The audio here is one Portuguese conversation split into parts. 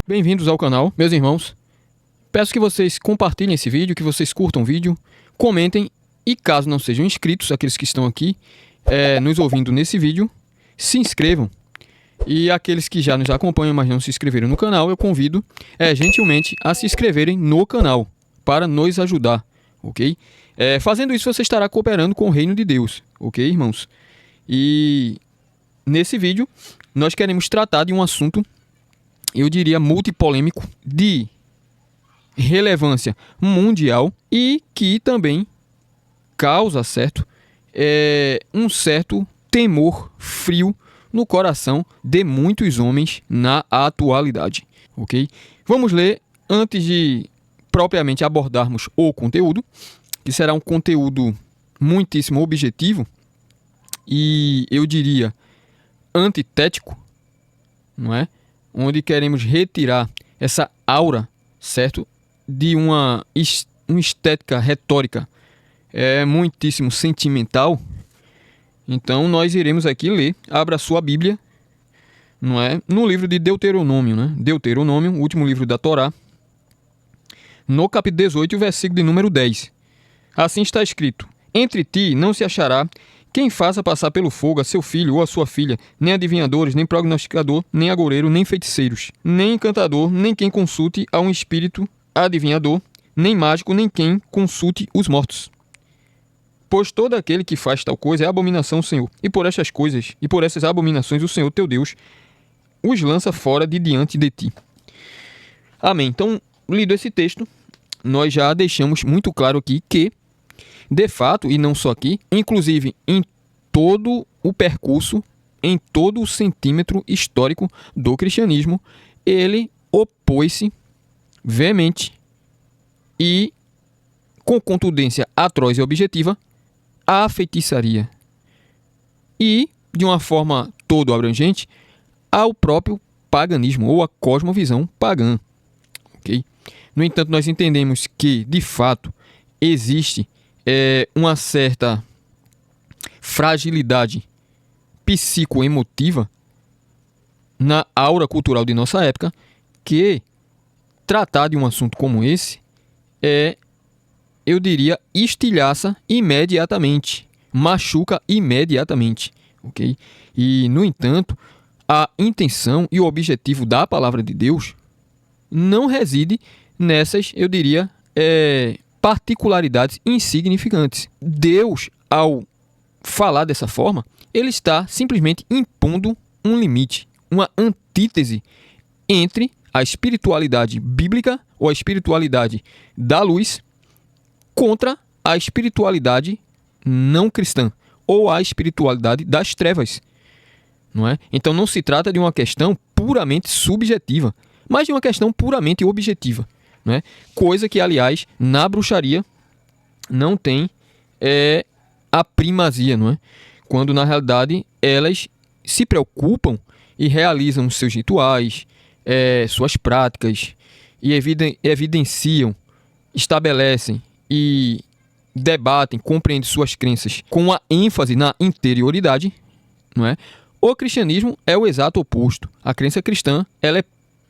Bem-vindos ao canal, meus irmãos. Peço que vocês compartilhem esse vídeo, que vocês curtam o vídeo, comentem e, caso não sejam inscritos, aqueles que estão aqui nos ouvindo nesse vídeo, se inscrevam. E aqueles que já nos acompanham, mas não se inscreveram no canal, eu convido gentilmente a se inscreverem no canal para nos ajudar, ok? Fazendo isso, você estará cooperando com o reino de Deus, ok, irmãos? E nesse vídeo, nós queremos tratar de um assunto, eu diria, multipolêmico, de relevância mundial e que também causa, um certo temor frio no coração de muitos homens na atualidade, ok? Vamos ler antes de propriamente abordarmos o conteúdo, que será um conteúdo muitíssimo objetivo e, eu diria, antitético, não é? Onde queremos retirar essa aura, certo? De uma estética retórica muitíssimo sentimental. Então nós iremos aqui ler, abra sua Bíblia, não é? No livro de Deuteronômio, né? Deuteronômio, o último livro da Torá, no capítulo 18, versículo de número 10. Assim está escrito: entre ti não se achará quem faça passar pelo fogo a seu filho ou a sua filha, nem adivinhadores, nem prognosticador, nem agoureiro, nem feiticeiros, nem encantador, nem quem consulte a um espírito adivinhador, nem mágico, nem quem consulte os mortos. Pois todo aquele que faz tal coisa é abominação ao Senhor. E por estas coisas, e por essas abominações, o Senhor teu Deus os lança fora de diante de ti. Amém. Então, lido esse texto, nós já deixamos muito claro aqui que, de fato, e não só aqui, inclusive em todo o percurso, em todo o centímetro histórico do cristianismo, ele opôs-se veemente e com contundência atroz e objetiva à feitiçaria e, de uma forma todo abrangente, ao próprio paganismo ou à cosmovisão pagã. Okay? No entanto, nós entendemos que, de fato, existe uma certa fragilidade psicoemotiva na aura cultural de nossa época, que tratar de um assunto como esse eu diria, estilhaça imediatamente, machuca imediatamente, ok? E, no entanto, a intenção e o objetivo da palavra de Deus não reside nessas, eu diria, particularidades insignificantes. Deus, ao falar dessa forma, ele está simplesmente impondo um limite, uma antítese entre a espiritualidade bíblica ou a espiritualidade da luz contra a espiritualidade não cristã ou a espiritualidade das trevas, não é? Então não se trata de uma questão puramente subjetiva, mas de uma questão puramente objetiva, não é? Coisa que, aliás, na bruxaria não tem a primazia, não é? Quando na realidade elas se preocupam e realizam os seus rituais, suas práticas e evidenciam, estabelecem e debatem, compreendem suas crenças com a ênfase na interioridade, não é? O cristianismo é o exato oposto. A crença cristã, ela é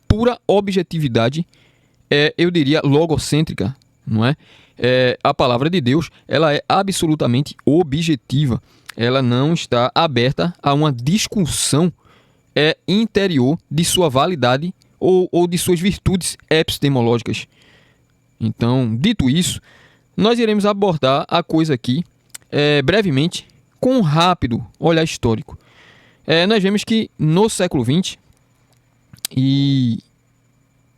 pura objetividade, eu diria logocêntrica, não é? A palavra de Deus, ela é absolutamente objetiva. Ela não está aberta a uma discussão interior de sua validade ou de suas virtudes epistemológicas. Então, dito isso, nós iremos abordar a coisa aqui brevemente com um rápido olhar histórico. Nós vemos que no século XX, e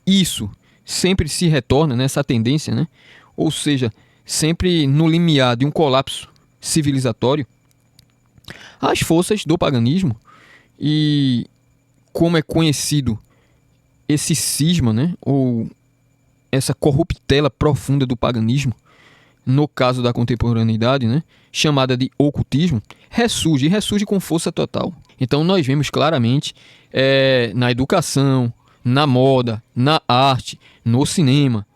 isso sempre se retorna nessa tendência, né? Ou seja, sempre no limiar de um colapso civilizatório, as forças do paganismo e, como é conhecido, esse cisma, né? Ou essa corruptela profunda do paganismo, no caso da contemporaneidade, né, chamada de ocultismo, ressurge com força total. Então nós vemos claramente na educação, na moda, na arte, no cinema,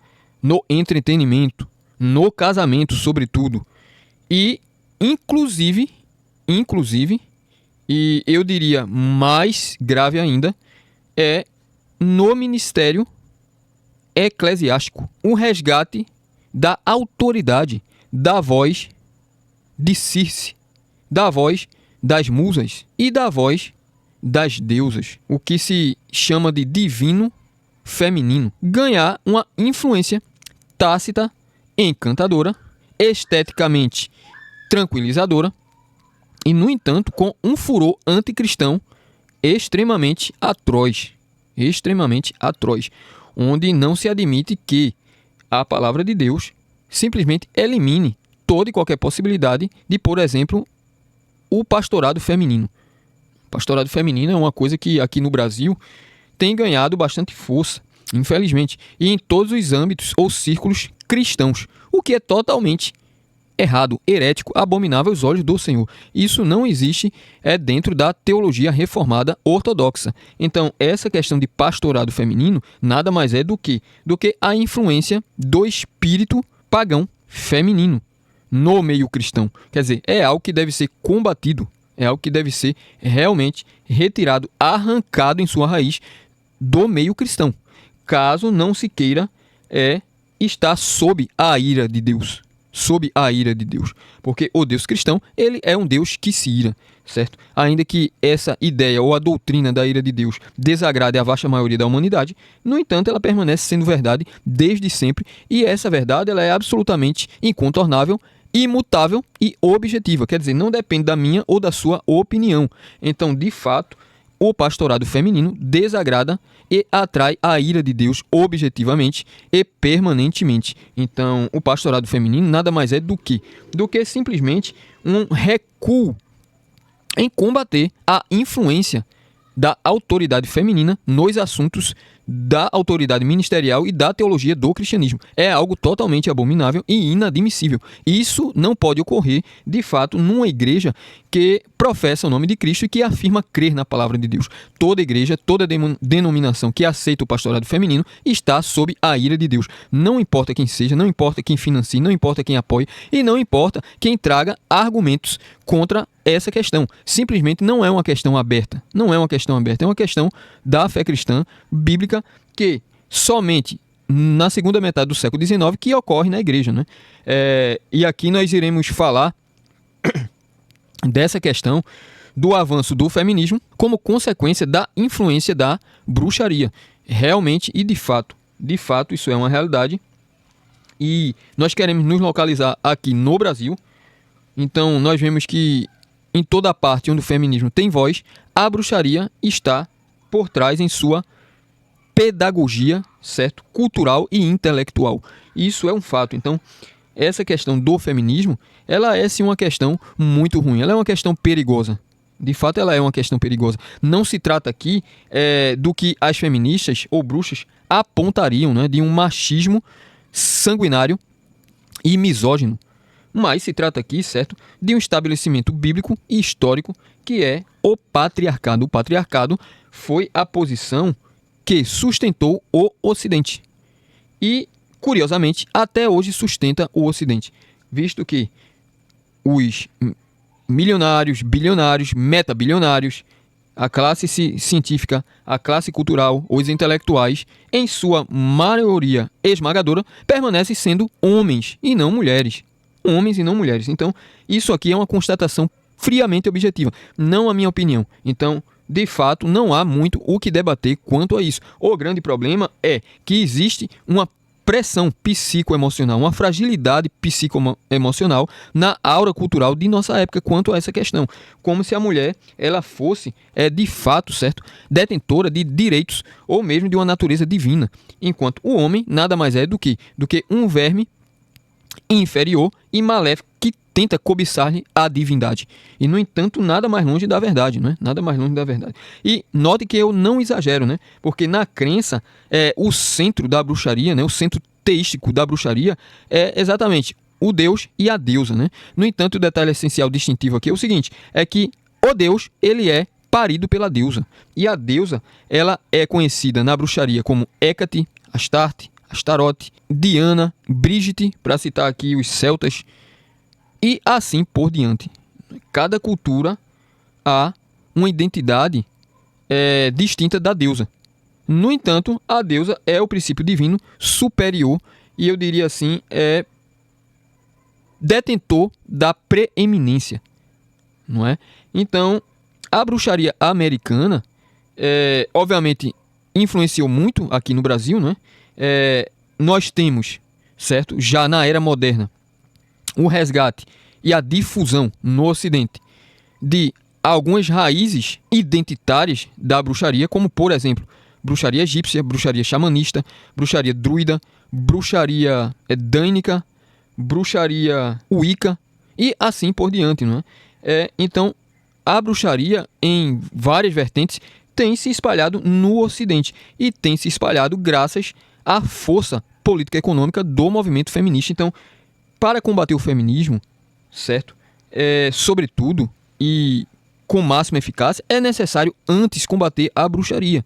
no entretenimento, no casamento, sobretudo, e inclusive, e eu diria mais grave ainda, no ministério eclesiástico, o resgate da autoridade, da voz de Circe, da voz das musas e da voz das deusas, o que se chama de divino feminino, ganhar uma influência tácita, encantadora, esteticamente tranquilizadora e, no entanto, com um furor anticristão extremamente atroz, onde não se admite que a palavra de Deus simplesmente elimine toda e qualquer possibilidade de, por exemplo, o pastorado feminino. O pastorado feminino é uma coisa que aqui no Brasil tem ganhado bastante força, infelizmente, e em todos os âmbitos ou círculos cristãos, o que é totalmente errado, herético, abominável aos olhos do Senhor. Isso não existe dentro da teologia reformada ortodoxa. Então, essa questão de pastorado feminino nada mais é do que a influência do espírito pagão feminino no meio cristão. Quer dizer, é algo que deve ser combatido, é algo que deve ser realmente retirado, arrancado em sua raiz do meio cristão, caso não se queira estar sob a ira de Deus. Sob a ira de Deus. Porque o Deus cristão, ele é um Deus que se ira, certo? Ainda que essa ideia ou a doutrina da ira de Deus desagrade a vasta maioria da humanidade, no entanto, ela permanece sendo verdade desde sempre, e essa verdade ela é absolutamente incontornável, imutável e objetiva. Quer dizer, não depende da minha ou da sua opinião. Então, de fato, o pastorado feminino desagrada e atrai a ira de Deus objetivamente e permanentemente. Então, o pastorado feminino nada mais é do que simplesmente um recuo em combater a influência da autoridade feminina nos assuntos da autoridade ministerial e da teologia do cristianismo. É algo totalmente abominável e inadmissível. Isso não pode ocorrer, de fato, numa igreja que professa o nome de Cristo e que afirma crer na palavra de Deus. Toda igreja, toda denominação que aceita o pastorado feminino está sob a ira de Deus. Não importa quem seja, não importa quem financie, não importa quem apoie e não importa quem traga argumentos contra essa questão. Simplesmente não é uma questão aberta. Não é uma questão aberta, é uma questão da fé cristã bíblica que somente na segunda metade do século XIX que ocorre na igreja, né? E aqui nós iremos falar dessa questão do avanço do feminismo como consequência da influência da bruxaria. Realmente e de fato isso é uma realidade e nós queremos nos localizar aqui no Brasil. Então nós vemos que em toda a parte onde o feminismo tem voz, a bruxaria está por trás em sua pedagogia, certo? Cultural e intelectual. Isso é um fato. Então, essa questão do feminismo, ela é sim uma questão muito ruim. Ela é uma questão perigosa. De fato, ela é uma questão perigosa. Não se trata aqui do que as feministas ou bruxas apontariam, né? De um machismo sanguinário e misógino. Mas se trata aqui, certo, de um estabelecimento bíblico e histórico que é o patriarcado. O patriarcado foi a posição que sustentou o Ocidente. E, curiosamente, até hoje sustenta o Ocidente. Visto que os milionários, bilionários, metabilionários, a classe científica, a classe cultural, os intelectuais, em sua maioria esmagadora, permanecem sendo homens e não mulheres. Homens e não mulheres. Então, isso aqui é uma constatação friamente objetiva, não a minha opinião. Então, de fato, não há muito o que debater quanto a isso. O grande problema é que existe uma pressão psicoemocional, uma fragilidade psicoemocional na aura cultural de nossa época quanto a essa questão. Como se a mulher ela fosse, de fato, certo, detentora de direitos ou mesmo de uma natureza divina, enquanto o homem nada mais é do que um verme inferior e maléfico que tenta cobiçar-lhe a divindade. E, no entanto, nada mais longe da verdade, né? Nada mais longe da verdade. E note que eu não exagero, né? Porque na crença, o centro da bruxaria, né? O centro teístico da bruxaria é exatamente o Deus e a deusa, né? No entanto, o detalhe essencial distintivo aqui é o seguinte, é que o Deus, ele é parido pela deusa. E a deusa, ela é conhecida na bruxaria como Hécate, Astarte, Astarote, Diana, Brigitte, para citar aqui os celtas, e assim por diante. Cada cultura há uma identidade distinta da deusa. No entanto, a deusa é o princípio divino superior e eu diria assim, é detentor da preeminência, não é? Então, a bruxaria americana, obviamente, influenciou muito aqui no Brasil, né? Nós temos, certo? Já na era moderna, o resgate e a difusão no Ocidente de algumas raízes identitárias da bruxaria, como, por exemplo, bruxaria egípcia, bruxaria xamanista, bruxaria druida, bruxaria dânica, bruxaria wicca e assim por diante, não é? Então, a bruxaria, em várias vertentes, tem se espalhado no Ocidente e tem se espalhado graças à força política e econômica do movimento feminista. Então, para combater o feminismo, certo? Sobretudo, e com máxima eficácia, é necessário antes combater a bruxaria.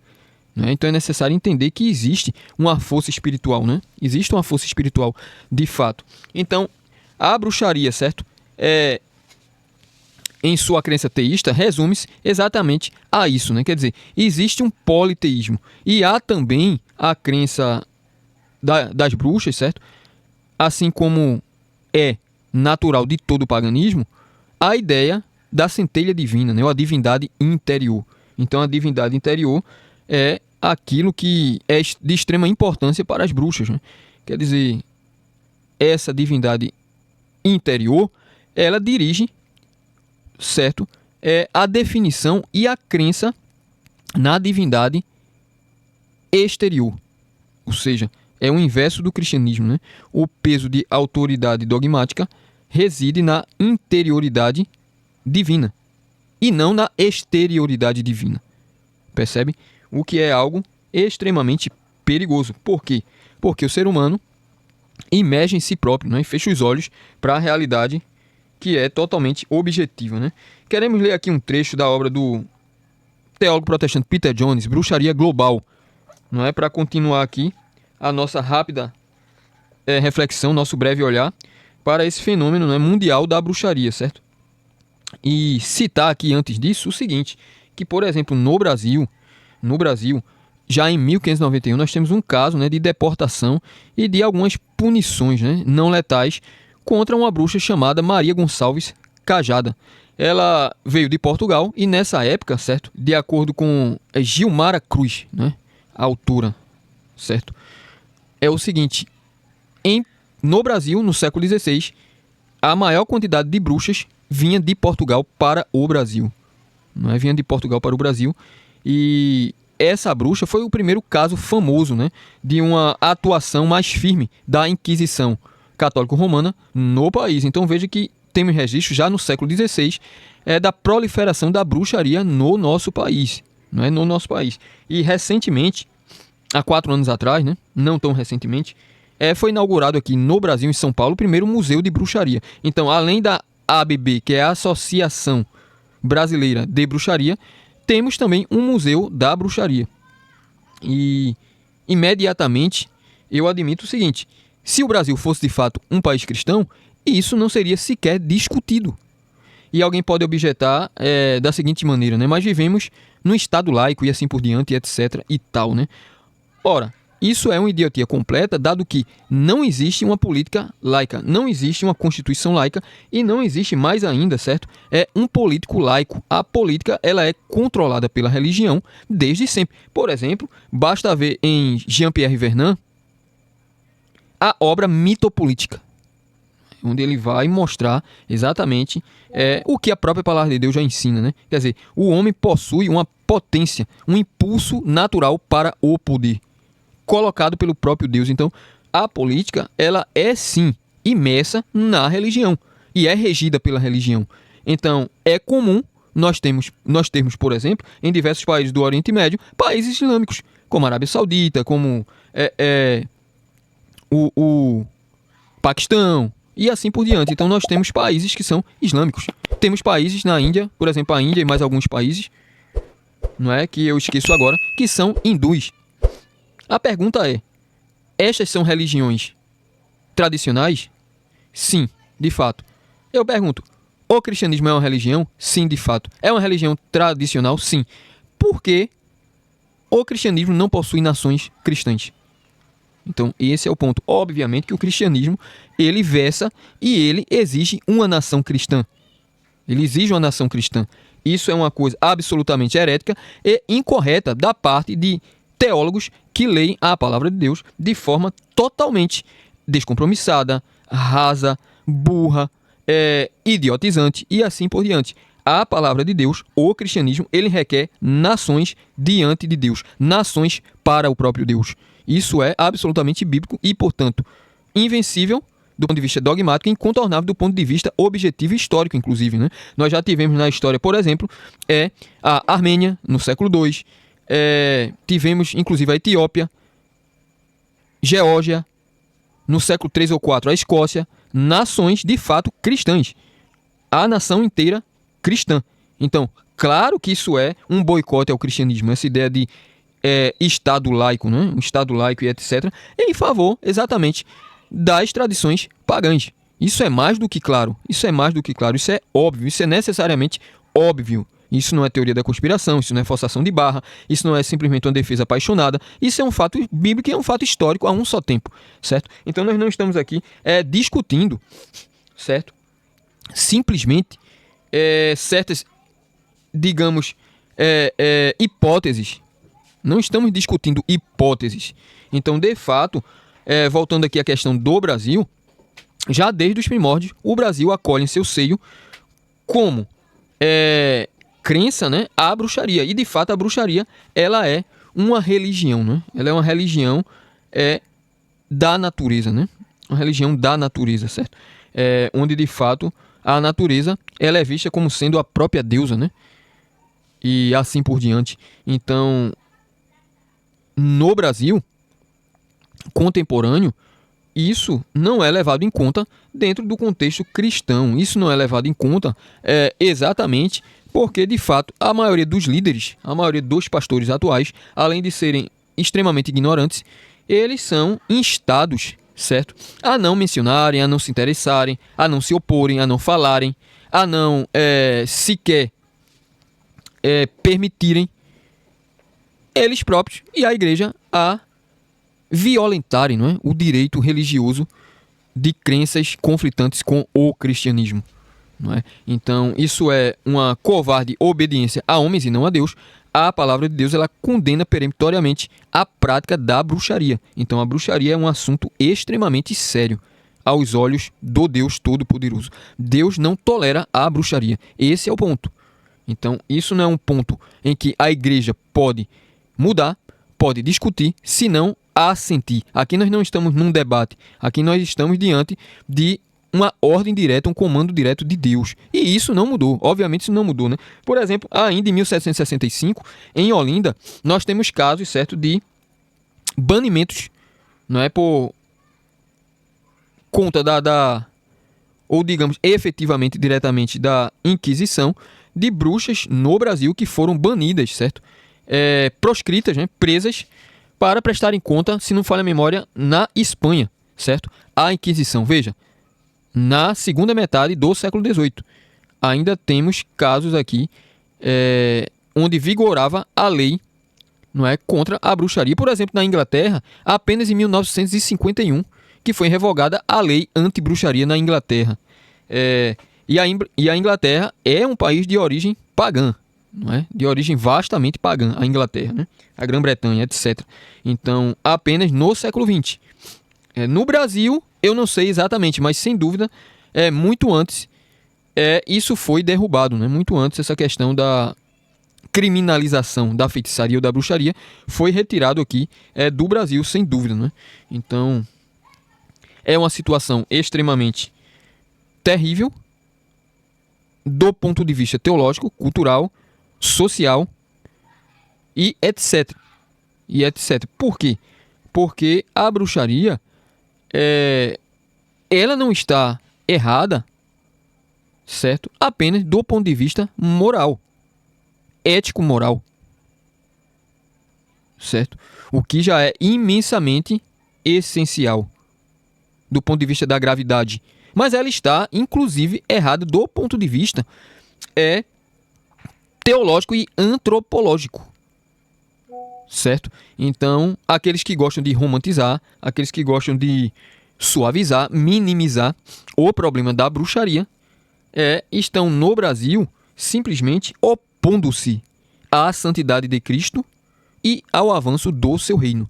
Né? Então é necessário entender que existe uma força espiritual, né? Existe uma força espiritual, de fato. Então, a bruxaria, certo? Em sua crença teísta, resume-se exatamente a isso, né? Quer dizer, existe um politeísmo e há também a crença das bruxas, certo? Assim como é natural de todo o paganismo, a ideia da centelha divina, né? Ou a divindade interior. Então, a divindade interior é aquilo que é de extrema importância para as bruxas, né? Quer dizer, essa divindade interior, ela dirige, certo? A definição e a crença na divindade exterior. Ou seja, é o inverso do cristianismo, né? O peso de autoridade dogmática reside na interioridade divina e não na exterioridade divina. Percebe? O que é algo extremamente perigoso. Por quê? Porque o ser humano imerge em si próprio, né? E fecha os olhos para a realidade que é totalmente objetiva, né? Queremos ler aqui um trecho da obra do teólogo protestante Peter Jones, Bruxaria Global, não é? Para continuar aqui a nossa rápida reflexão, nosso breve olhar para esse fenômeno, né, mundial da bruxaria, certo? E citar aqui antes disso o seguinte, que, por exemplo, no Brasil, já em 1591, nós temos um caso, né, de deportação e de algumas punições, né, não letais contra uma bruxa chamada Maria Gonçalves Cajada. Ela veio de Portugal e nessa época, certo, de acordo com Gilmara Cruz, né, a autora, certo, é o seguinte, no Brasil, no século XVI, a maior quantidade de bruxas vinha de Portugal para o Brasil. Não é? Vinha de Portugal para o Brasil. E essa bruxa foi o primeiro caso famoso, né, de uma atuação mais firme da Inquisição católico-romana no país. Então veja que temos registro já no século XVI da proliferação da bruxaria no nosso país. Não é? No nosso país. E recentemente, há 4 anos atrás, né, não tão recentemente, foi inaugurado aqui no Brasil, em São Paulo, o primeiro museu de bruxaria. Então, além da ABB, que é a Associação Brasileira de Bruxaria, temos também um museu da bruxaria. E, imediatamente, eu admito o seguinte, se o Brasil fosse de fato um país cristão, isso não seria sequer discutido. E alguém pode objetar da seguinte maneira, né? Mas vivemos num Estado laico e assim por diante, etc. e tal, né? Ora, isso é uma idiotia completa, dado que não existe uma política laica, não existe uma constituição laica e não existe mais ainda, certo? Um político laico. A política, ela é controlada pela religião desde sempre. Por exemplo, basta ver em Jean-Pierre Vernant a obra Mitopolítica, onde ele vai mostrar exatamente o que a própria palavra de Deus já ensina, né? Quer dizer, o homem possui uma potência, um impulso natural para o poder, colocado pelo próprio Deus. Então, a política, ela é sim imersa na religião e é regida pela religião. Então, é comum nós termos, por exemplo, em diversos países do Oriente Médio, países islâmicos, como a Arábia Saudita, como o Paquistão e assim por diante. Então, nós temos países que são islâmicos. Temos países na Índia, por exemplo, a Índia e mais alguns países, não é, que eu esqueço agora, que são hindus. A pergunta é, estas são religiões tradicionais? Sim, de fato. Eu pergunto, o cristianismo é uma religião? Sim, de fato. É uma religião tradicional? Sim. Por que o cristianismo não possui nações cristãs. Então, esse é o ponto. Obviamente que o cristianismo, ele versa e ele exige uma nação cristã. Ele exige uma nação cristã. Isso é uma coisa absolutamente herética e incorreta da parte de teólogos que leem a palavra de Deus de forma totalmente descompromissada, rasa, burra, idiotizante e assim por diante. A palavra de Deus, o cristianismo, ele requer nações diante de Deus, nações para o próprio Deus. Isso é absolutamente bíblico e, portanto, invencível do ponto de vista dogmático e incontornável do ponto de vista objetivo e histórico, inclusive, né? Nós já tivemos na história, por exemplo, a Armênia, no século II, tivemos, inclusive, a Etiópia, Geórgia, no século III ou IV, a Escócia, nações, de fato, cristãs. A nação inteira cristã. Então, claro que isso é um boicote ao cristianismo, essa ideia de Estado laico, né? Um Estado laico e etc., em favor, exatamente, das tradições pagãs. Isso é mais do que claro. Isso é mais do que claro. Isso é óbvio. Isso é necessariamente óbvio. Isso não é teoria da conspiração, isso não é forçação de barra, isso não é simplesmente uma defesa apaixonada. Isso é um fato bíblico e é um fato histórico a um só tempo, certo? Então nós não estamos aqui discutindo, certo? Simplesmente certas, digamos, hipóteses. Não estamos discutindo hipóteses. Então, de fato, voltando aqui à questão do Brasil, já desde os primórdios, o Brasil acolhe em seu seio como crença, né, a bruxaria. E, de fato, a bruxaria ela é uma religião. Né? Ela é uma religião da natureza. Né? Uma religião da natureza, certo? Onde, de fato, a natureza ela é vista como sendo a própria deusa, né? E assim por diante. Então, no Brasil contemporâneo, isso não é levado em conta dentro do contexto cristão. Isso não é levado em conta exatamente porque, de fato, a maioria dos líderes, a maioria dos pastores atuais, além de serem extremamente ignorantes, eles são instados, certo? A não mencionarem, a não se interessarem, a não se oporem, a não falarem, a não sequer permitirem eles próprios e a igreja a violentarem, não é, o direito religioso de crenças conflitantes com o cristianismo. Não é? Então, isso é uma covarde obediência a homens e não a Deus. A palavra de Deus ela condena peremptoriamente a prática da bruxaria. Então, a bruxaria é um assunto extremamente sério aos olhos do Deus Todo-Poderoso. Deus não tolera a bruxaria. Esse é o ponto. Então, isso não é um ponto em que a igreja pode mudar, pode discutir, se não assentir. Aqui nós não estamos num debate. Aqui nós estamos diante de uma ordem direta, um comando direto de Deus. E isso não mudou. Obviamente isso não mudou, né? Por exemplo, ainda em 1765, em Olinda, nós temos casos, certo, de banimentos, não é, por conta ou digamos, efetivamente, diretamente da Inquisição, de bruxas no Brasil que foram banidas, certo? Proscritas, né? Presas para prestarem conta, se não falha a memória, na Espanha, certo? A Inquisição, veja, na segunda metade do século XVIII. Ainda temos casos aqui onde vigorava a lei, não é, contra a bruxaria. Por exemplo, na Inglaterra, apenas em 1951, que foi revogada a lei anti-bruxaria na Inglaterra. E a Inglaterra é um país de origem pagã, não é? De origem vastamente pagã, a Inglaterra, né? A Grã-Bretanha, etc. Então, apenas no século XX. No Brasil, eu não sei exatamente, mas sem dúvida, muito antes, isso foi derrubado, né? Muito antes, essa questão da criminalização da feitiçaria ou da bruxaria foi retirado aqui do Brasil, sem dúvida, né? Então, é uma situação extremamente terrível do ponto de vista teológico, cultural, social e etc. E etc. Por quê? Porque a bruxaria ela não está errada, certo? Apenas do ponto de vista moral, ético-moral, certo? O que já é imensamente essencial do ponto de vista da gravidade. Mas ela está, inclusive, errada do ponto de vista teológico e antropológico. certo? Então, aqueles que gostam de romantizar, aqueles que gostam de suavizar, minimizar o problema da bruxaria, estão no Brasil simplesmente opondo-se à santidade de Cristo e ao avanço do seu reino.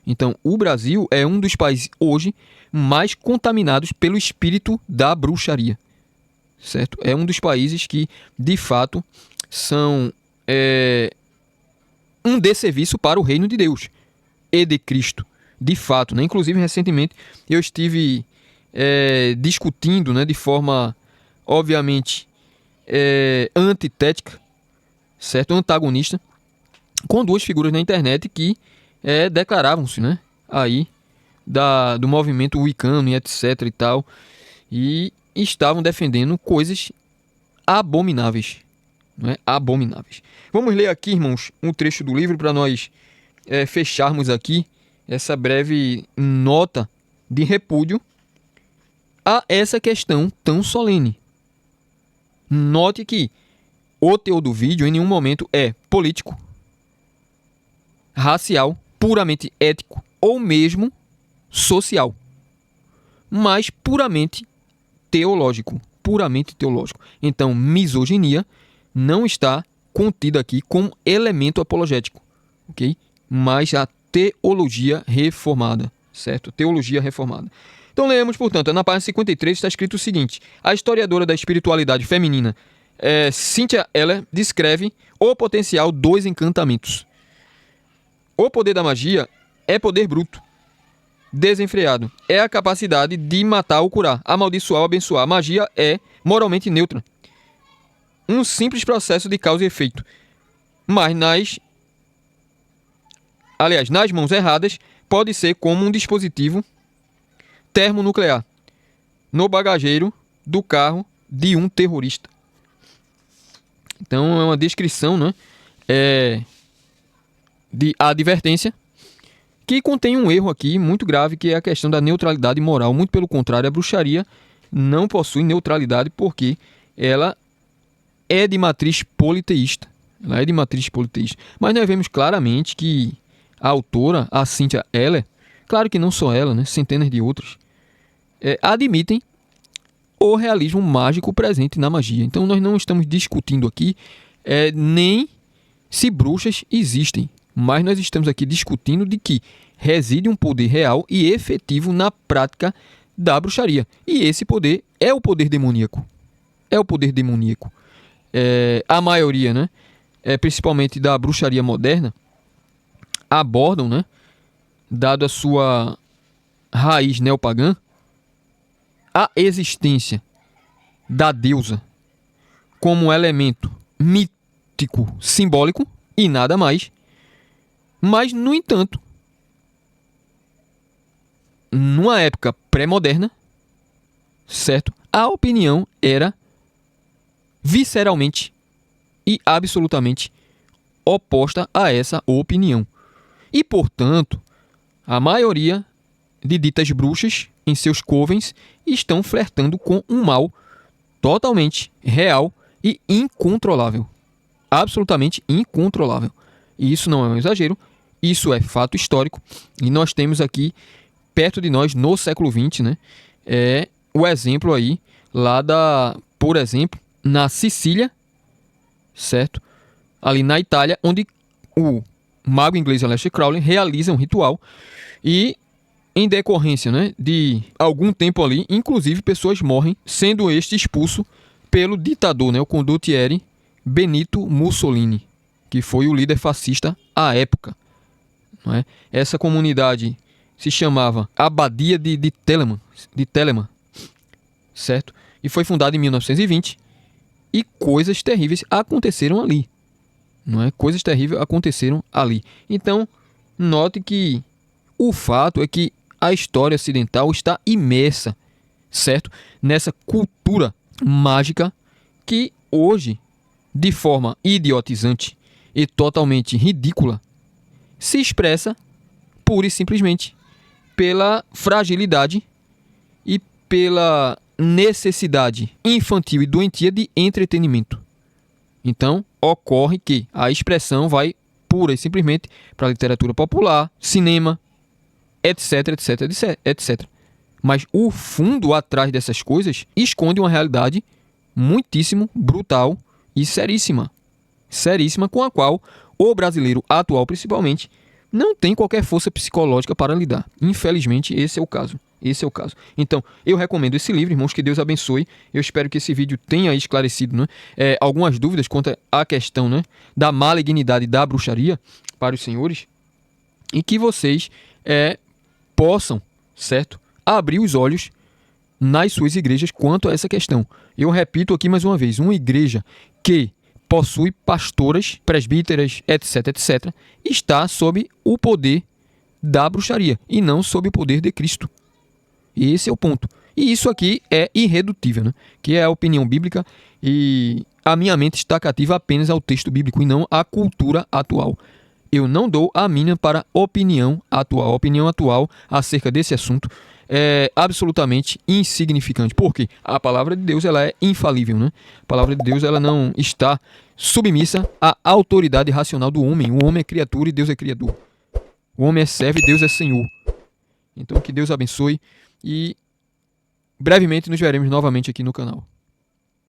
Então, o Brasil é um dos países hoje mais contaminados pelo espírito da bruxaria, certo? É um dos países que, de fato, são um desserviço para o reino de Deus e de Cristo, de fato, né? Inclusive, recentemente, eu estive discutindo, né, de forma, obviamente, antitética, certo? Antagonista, com duas figuras na internet que declaravam-se, né, aí do movimento wicano e etc e tal, e estavam defendendo coisas abomináveis, né? Abomináveis. Vamos ler aqui, irmãos, um trecho do livro para nós fecharmos aqui essa breve nota de repúdio a essa questão tão solene. Note que o teor do vídeo em nenhum momento é político, racial, puramente ético ou mesmo social, mas puramente teológico. Puramente teológico. Então, misoginia não está contida aqui como elemento apologético, ok? Mas a teologia reformada, certo? Teologia reformada. Então, lemos, portanto, na página 53 está escrito o seguinte: a historiadora da espiritualidade feminina, Cynthia Eller, descreve o potencial dos encantamentos. O poder da magia é poder bruto, desenfreado. É a capacidade de matar ou curar, amaldiçoar ou abençoar. A magia é moralmente neutra. Um simples processo de causa e efeito. Mas nas mãos erradas, pode ser como um dispositivo termonuclear no bagageiro do carro de um terrorista. Então é uma descrição, né, de advertência, que contém um erro aqui muito grave, que é a questão da neutralidade moral. Muito pelo contrário, a bruxaria não possui neutralidade porque ela é de matriz politeísta. Ela é de matriz politeísta. Mas nós vemos claramente que a autora, a Cynthia Eller, claro que não só ela, né, centenas de outras, admitem o realismo mágico presente na magia. Então nós não estamos discutindo aqui nem se bruxas existem, mas nós estamos aqui discutindo de que reside um poder real e efetivo na prática da bruxaria. E esse poder é o poder demoníaco. É o poder demoníaco. A maioria, né, principalmente da bruxaria moderna, abordam, né, dado a sua raiz neopagã, a existência da deusa como um elemento mítico, simbólico e nada mais. Mas, no entanto, numa época pré-moderna, certo? A opinião era visceralmente e absolutamente oposta a essa opinião. E, portanto, a maioria de ditas bruxas em seus covens estão flertando com um mal totalmente real e incontrolável. Absolutamente incontrolável. E isso não é um exagero, isso é fato histórico. E nós temos aqui, perto de nós, no século XX, né, o exemplo aí, por exemplo, na Sicília, certo? Ali na Itália, onde o mago inglês Aleister Crowley realiza um ritual e, em decorrência, né, de algum tempo ali, inclusive pessoas morrem, sendo este expulso pelo ditador, né, o condottiere Benito Mussolini, que foi o líder fascista à época. Não é? Essa comunidade se chamava Abadia de Telemann, certo? E foi fundada em 1920 e coisas terríveis aconteceram ali. Não é? Coisas terríveis aconteceram ali. Então, note que o fato é que a história ocidental está imersa, certo? Nessa cultura mágica que hoje, de forma idiotizante e totalmente ridícula, se expressa pura e simplesmente pela fragilidade e pela necessidade infantil e doentia de entretenimento. Então, ocorre que a expressão vai pura e simplesmente para a literatura popular, cinema, etc, etc, etc. Mas o fundo atrás dessas coisas esconde uma realidade muitíssimo brutal e seríssima. Seríssima, com a qual o brasileiro atual, principalmente, não tem qualquer força psicológica para lidar. Infelizmente, esse é o caso. Esse é o caso. Então, eu recomendo esse livro, irmãos, que Deus abençoe. Eu espero que esse vídeo tenha esclarecido, né, algumas dúvidas quanto à questão, né, da malignidade da bruxaria para os senhores, e que vocês possam, certo, abrir os olhos nas suas igrejas quanto a essa questão. Eu repito aqui mais uma vez, uma igreja que possui pastoras, presbíteras, etc, etc, está sob o poder da bruxaria e não sob o poder de Cristo. Esse é o ponto. E isso aqui é irredutível, né? Que é a opinião bíblica, e a minha mente está cativa apenas ao texto bíblico e não à cultura atual. Eu não dou a mínima para a opinião atual. A opinião atual acerca desse assunto é absolutamente insignificante. Porque a palavra de Deus, ela é infalível, né? A palavra de Deus, ela não está submissa à autoridade racional do homem. O homem é criatura e Deus é criador. O homem é servo e Deus é senhor. Então que Deus abençoe e brevemente nos veremos novamente aqui no canal.